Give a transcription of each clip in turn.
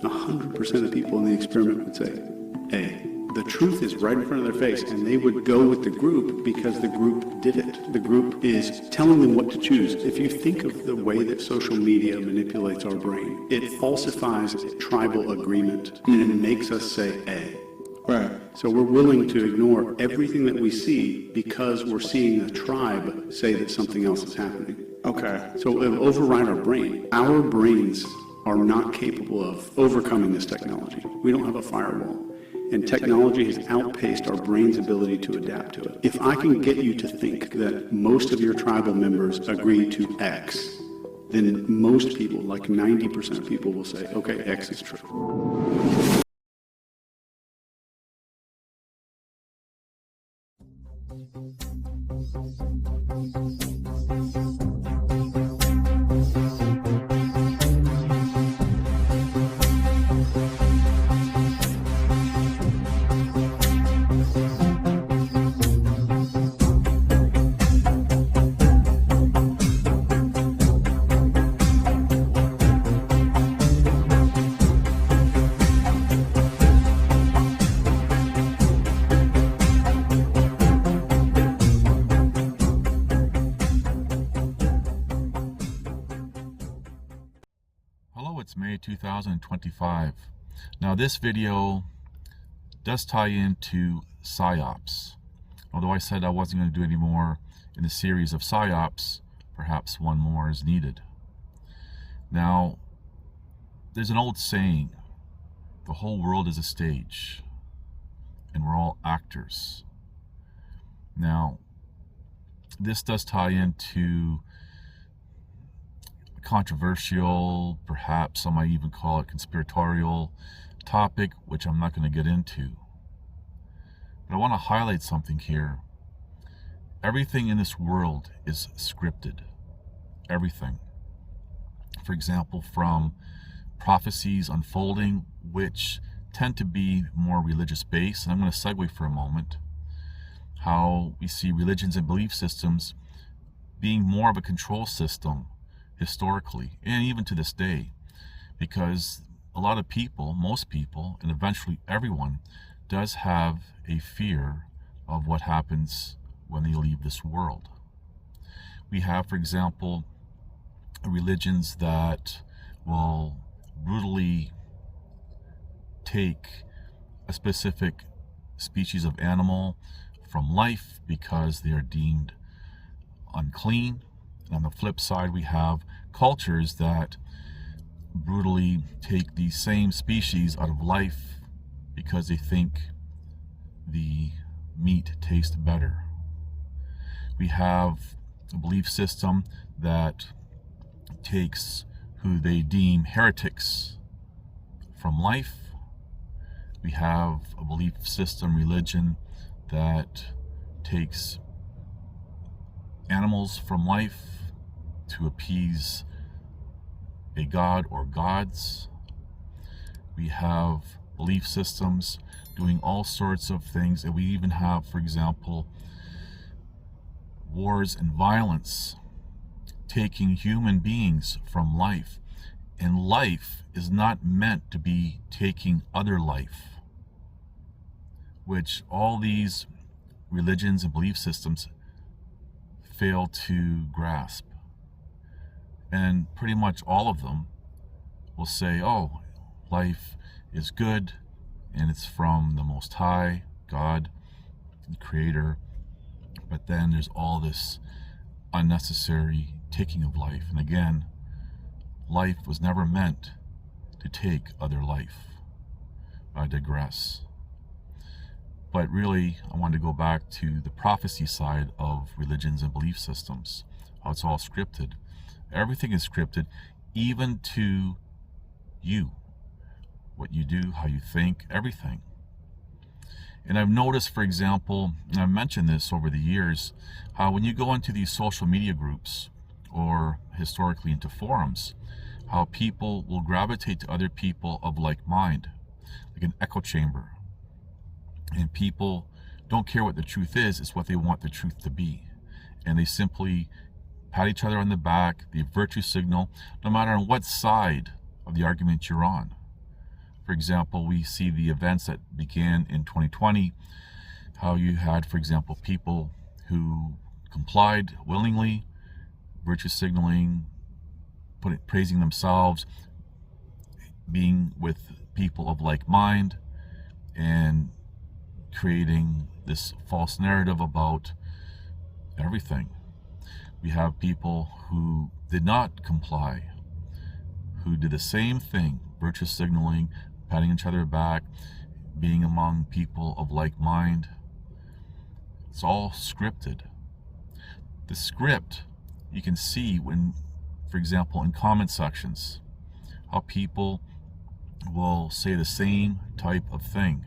100% of people in the experiment would say A. The truth is right in front of their face, and they would go with the group because the group did it. The group is telling them what to choose. If you think of the way that social media manipulates our brain, it falsifies tribal agreement, and it makes us say A. Right. So we're willing to ignore everything that we see because we're seeing the tribe say that something else is happening. Okay. So it'll override our brain. Our brains are not capable of overcoming this technology. We don't have a firewall. And technology has outpaced our brain's ability to adapt to it. If I can get you to think that most of your tribal members agree to X, then most people, like 90% of people, will say, okay, X is true. It's May 2025. Now this video does tie into PSYOPs. Although I said I wasn't going to do any more in the series of PSYOPs, perhaps one more is needed. Now, there's an old saying, the whole world is a stage, and we're all actors. Now, this does tie into controversial, perhaps some might even call it conspiratorial topic, which I'm not going to get into. But I want to highlight something here. Everything in this world is scripted. Everything. For example, from prophecies unfolding, which tend to be more religious based, and I'm going to segue for a moment, how we see religions and belief systems being more of a control system historically, and even to this day, because a lot of people, most people, and eventually everyone, does have a fear of what happens when they leave this world. We have, for example, religions that will brutally take a specific species of animal from life because they are deemed unclean. On the flip side, we have cultures that brutally take the same species out of life because they think the meat tastes better. We have a belief system that takes who they deem heretics from life. We have a belief system, religion, that takes animals from life to appease a god or gods. We have belief systems doing all sorts of things, and we even have, for example, wars and violence taking human beings from life. And life is not meant to be taking other life, which all these religions and belief systems fail to grasp. And pretty much all of them will say, oh, life is good and it's from the Most High, God, the Creator. But then there's all this unnecessary taking of life. And again, life was never meant to take other life. I digress. But really, I want to go back to the prophecy side of religions and belief systems, how it's all scripted. Everything is scripted, even to you. What you do, how you think, everything. And I've noticed, for example, and I've mentioned this over the years, how when you go into these social media groups, or historically into forums, how people will gravitate to other people of like mind, like an echo chamber. And people don't care what the truth is, it's what they want the truth to be. And they simply pat each other on the back, the virtue signal, no matter on what side of the argument you're on. For example, we see the events that began in 2020, how you had, for example, people who complied willingly, virtue signaling, praising themselves, being with people of like mind, and creating this false narrative about everything. We have people who did not comply, who did the same thing, virtue signaling, patting each other back, being among people of like mind. It's all scripted. The script you can see when, for example, in comment sections, how people will say the same type of thing.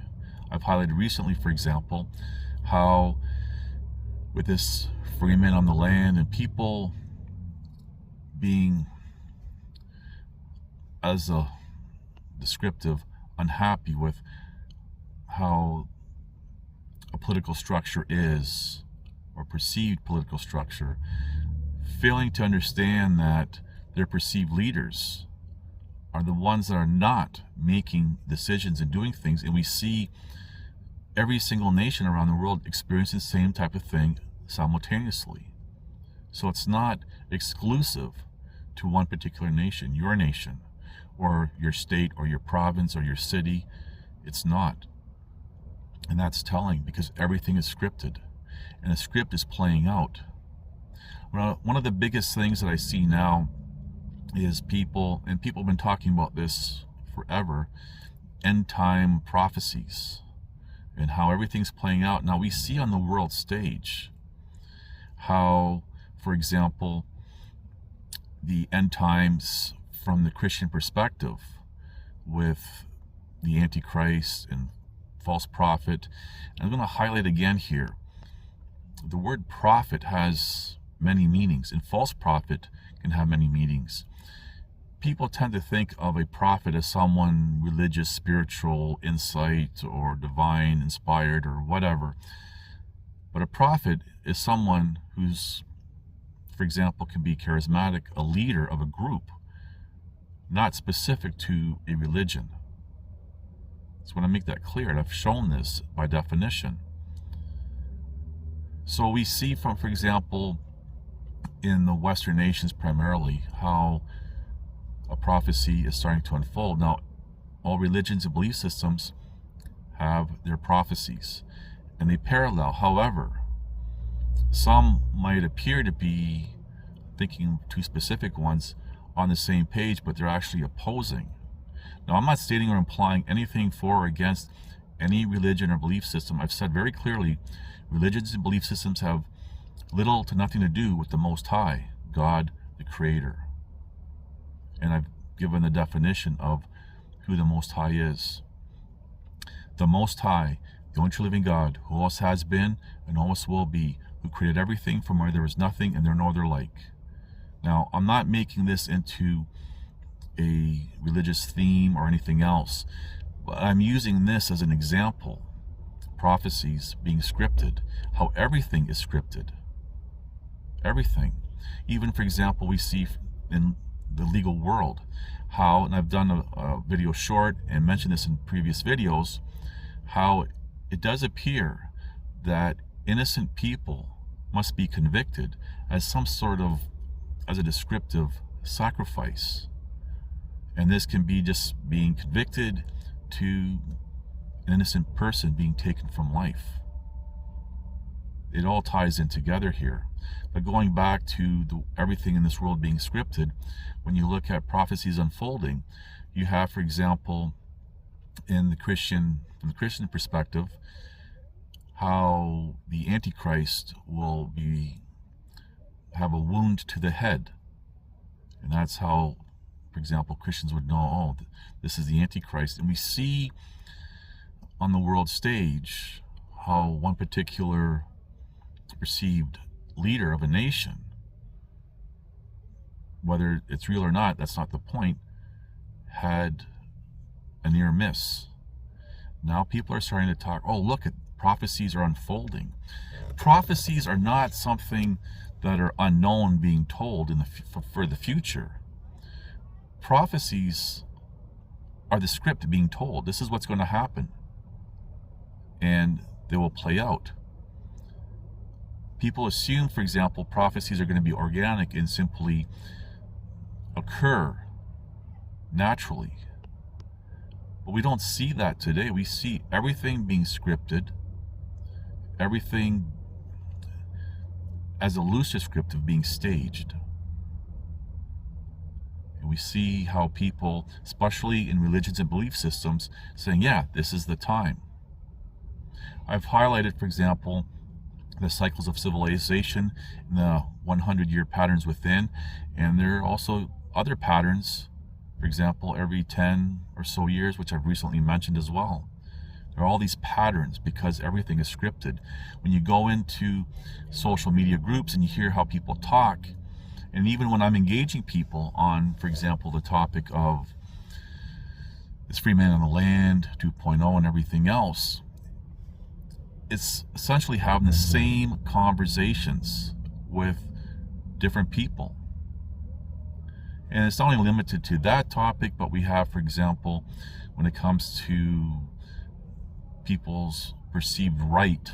I've highlighted recently, for example, how with this free men on the land and people being, as a descriptive, unhappy with how a political structure is, or perceived political structure, failing to understand that their perceived leaders are the ones that are not making decisions and doing things. And we see every single nation around the world experiencing the same type of thing simultaneously. So it's not exclusive to one particular nation, or your state, or your province, or your city. It's not. And that's telling, because everything is scripted, and the script is playing out. Well, one of the biggest things that I see now is people have been talking about this forever, end time prophecies, and how everything's playing out. Now we see on the world stage how, for example, the end times from the Christian perspective, with the Antichrist and false prophet. And I'm going to highlight again here, the word prophet has many meanings, and false prophet can have many meanings. People tend to think of a prophet as someone religious, spiritual, insight, or divine, inspired, or whatever. But a prophet is someone who's, for example, can be charismatic, a leader of a group, not specific to a religion. So I want to make that clear, and I've shown this by definition. So we see from, for example, in the Western nations primarily, how a prophecy is starting to unfold. Now, all religions and belief systems have their prophecies, and they parallel. However, some might appear to be thinking two specific ones on the same page, but they're actually opposing. Now, I'm not stating or implying anything for or against any religion or belief system. I've said very clearly, religions and belief systems have little to nothing to do with the Most High, God, the Creator. And I've given the definition of who the Most High is. The Most High, the only true living God, who always has been and always will be, who created everything from where there was nothing and there no other like. Now, I'm not making this into a religious theme or anything else, but I'm using this as an example. Prophecies being scripted, how everything is scripted. Everything. Even, for example, we see in the legal world how, and I've done a video short and mentioned this in previous videos, how it does appear that innocent people must be convicted as some sort of, as a descriptive sacrifice. And this can be just being convicted to an innocent person being taken from life. It all ties in together here. But going back to everything in this world being scripted, when you look at prophecies unfolding, you have, for example, from the Christian perspective, how the Antichrist will have a wound to the head. And that's how, for example, Christians would know, oh, this is the Antichrist. And we see on the world stage how one particular perceived leader of a nation, whether it's real or not, that's not the point, had a near miss. Now people are starting to talk, oh, look, prophecies are unfolding. Prophecies are not something that are unknown being told for the future. Prophecies are the script being told. This is what's going to happen. And they will play out. People assume, for example, prophecies are going to be organic and simply occur naturally. But we don't see that today. We see everything being scripted, everything as a lucid script of being staged. And we see how people, especially in religions and belief systems, saying, yeah, this is the time. I've highlighted, for example, the cycles of civilization, the 100-year patterns within, and there are also other patterns, for example, every 10 or so years, which I've recently mentioned as well. There are all these patterns because everything is scripted. When you go into social media groups and you hear how people talk, and even when I'm engaging people on, for example, the topic of this free man on the land 2.0 and everything else, it's essentially having the same conversations with different people. And it's not only limited to that topic, but we have, for example, when it comes to people's perceived right,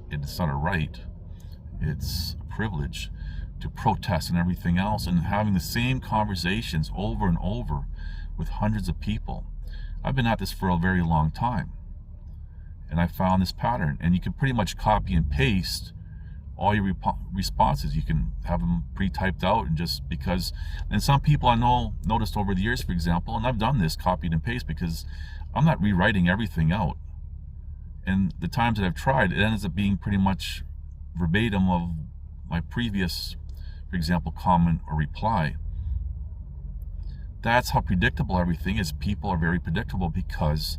it's not a right, it's a privilege to protest and everything else, and having the same conversations over and over with hundreds of people. I've been at this for a very long time, and I found this pattern, and you can pretty much copy and paste all your responses. You can have them pre-typed out, and just because, and some people I know noticed over the years, for example, and I've done this copied and paste because I'm not rewriting everything out. And the times that I've tried, it ends up being pretty much verbatim of my previous, for example, comment or reply. That's how predictable everything is. People are very predictable because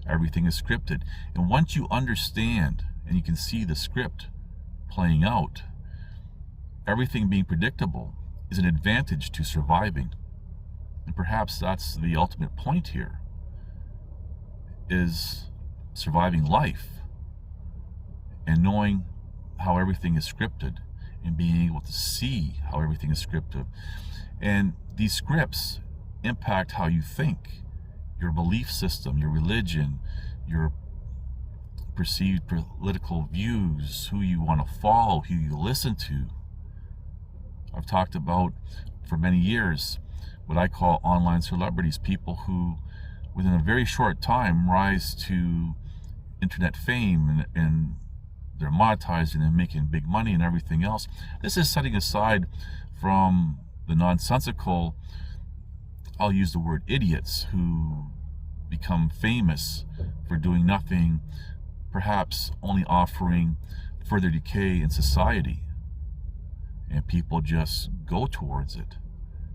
everything is scripted. And once you understand and you can see the script playing out, everything being predictable is an advantage to surviving. And perhaps that's the ultimate point here, is surviving life and knowing how everything is scripted and being able to see how everything is scripted. And these scripts impact how you think, your belief system, your religion, your perceived political views, who you want to follow, who you listen to. I've talked about for many years what I call online celebrities, people who within a very short time rise to internet fame, and they're monetizing and making big money and everything else. This is setting aside from the nonsensical, I'll use the word idiots, who become famous for doing nothing, perhaps only offering further decay in society. And people just go towards it.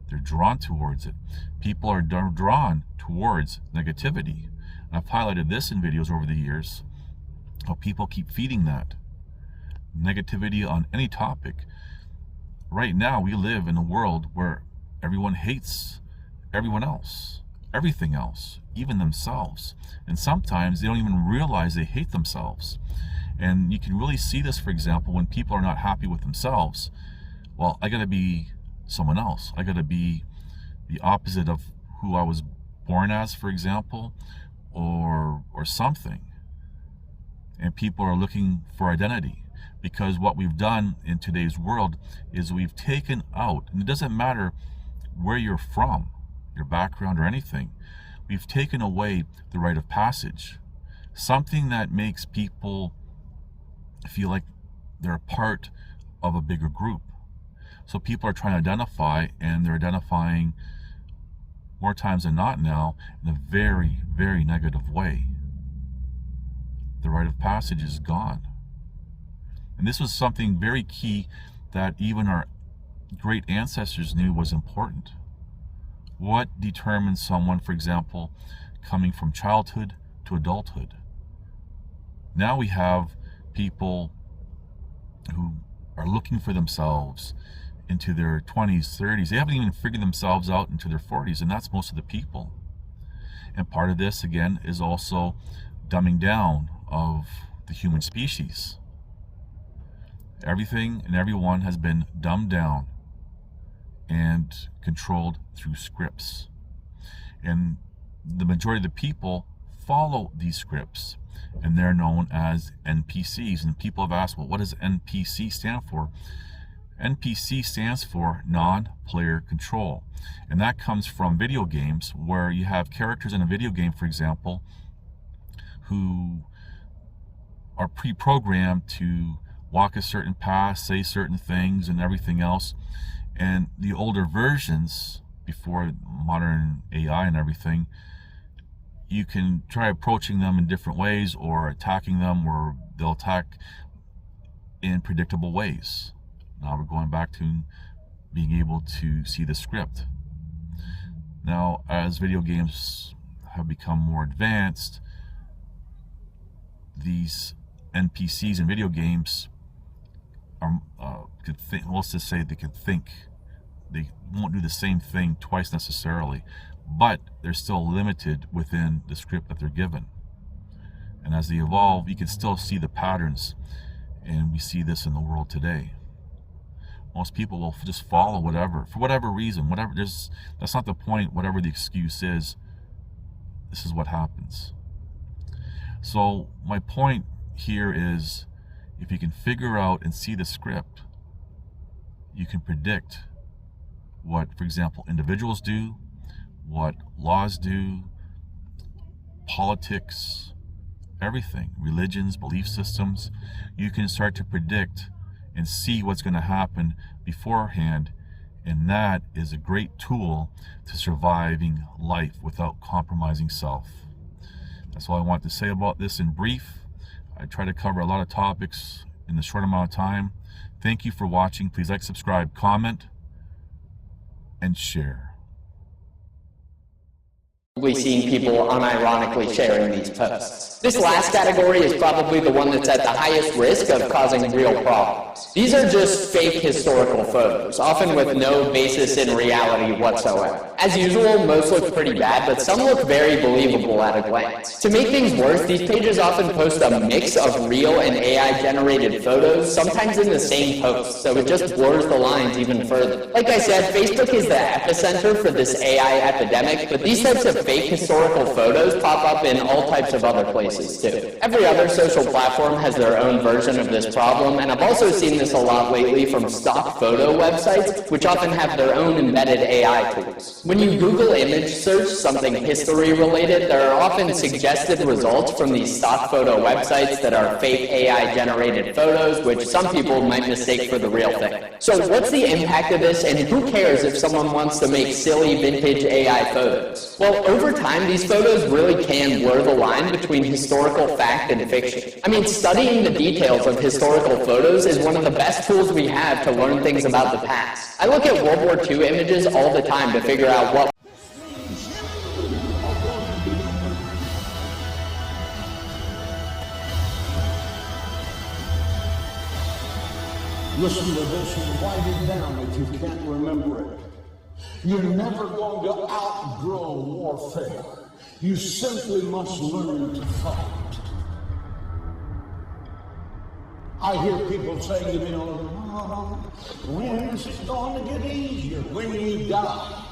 They're drawn towards it. People are drawn towards negativity. And I've highlighted this in videos over the years, how people keep feeding that negativity on any topic. Right now, we live in a world where everyone hates everyone else, everything else, even themselves. And sometimes they don't even realize they hate themselves. And you can really see this, for example, when people are not happy with themselves. Well, I gotta be someone else. I gotta be the opposite of who I was born as, for example, or something. And people are looking for identity, because what we've done in today's world is we've taken out, and it doesn't matter where you're from, your background or anything, we've taken away the rite of passage, something that makes people feel like they're a part of a bigger group. So people are trying to identify, and they're identifying more times than not now in a very, very negative way. The rite of passage is gone. And this was something very key that even our great ancestors knew was important. What determines someone, for example, coming from childhood to adulthood? Now we have people who are looking for themselves into their 20s, 30s. They haven't even figured themselves out into their 40s, and that's most of the people. And part of this, again, is also dumbing down of the human species. Everything and everyone has been dumbed down and controlled through scripts. And the majority of the people follow these scripts, and they're known as NPCs. And people have asked, well, what does NPC stand for? NPC stands for non-player control, and that comes from video games, where you have characters in a video game, for example, who are pre-programmed to walk a certain path, say certain things, and everything else. And the older versions, before modern AI and everything, you can try approaching them in different ways, or attacking them, or they'll attack in predictable ways. Now we're going back to being able to see the script. Now, as video games have become more advanced, these NPCs in video games are, could think, let's just say they can think. They won't do the same thing twice necessarily, but they're still limited within the script that they're given. And as they evolve, you can still see the patterns, and we see this in the world today. Most people will just follow whatever, for whatever reason, that's not the point. Whatever the excuse is, this is what happens. So my point here is, if you can figure out and see the script, you can predict what, for example, individuals do, what laws do, politics, everything, religions, belief systems. You can start to predict and see what's going to happen beforehand, and that is a great tool to surviving life without compromising self. That's all I want to say about this in brief. I try to cover a lot of topics in a short amount of time. Thank you for watching. Please like, subscribe, comment, and share. We've seen people unironically sharing these posts. This last category is probably the one that's at the highest risk of causing real problems. These are just fake historical photos, often with no basis in reality whatsoever. As usual, most look pretty bad, but some look very believable at a glance. To make things worse, these pages often post a mix of real and AI-generated photos, sometimes in the same post, so it just blurs the lines even further. Like I said, Facebook is the epicenter for this AI epidemic, but these types of fake historical photos pop up in all types of other places too. Every other social platform has their own version of this problem, and I've also seen this a lot lately from stock photo websites, which often have their own embedded AI tools. When you Google image search something history related, there are often suggested results from these stock photo websites that are fake AI generated photos, which some people might mistake for the real thing. So what's the impact of this, and who cares if someone wants to make silly vintage AI photos? Well, over time, these photos really can blur the line between historical fact and fiction. I mean, studying the details of historical photos is one of the best tools we have to learn things about the past. I look at World War II images all the time to figure out what Listen to this and write it down if you can't remember it. You're never going to outgrow warfare. You simply must learn to fight. I hear people saying to me, oh, when is it going to get easier? When you die.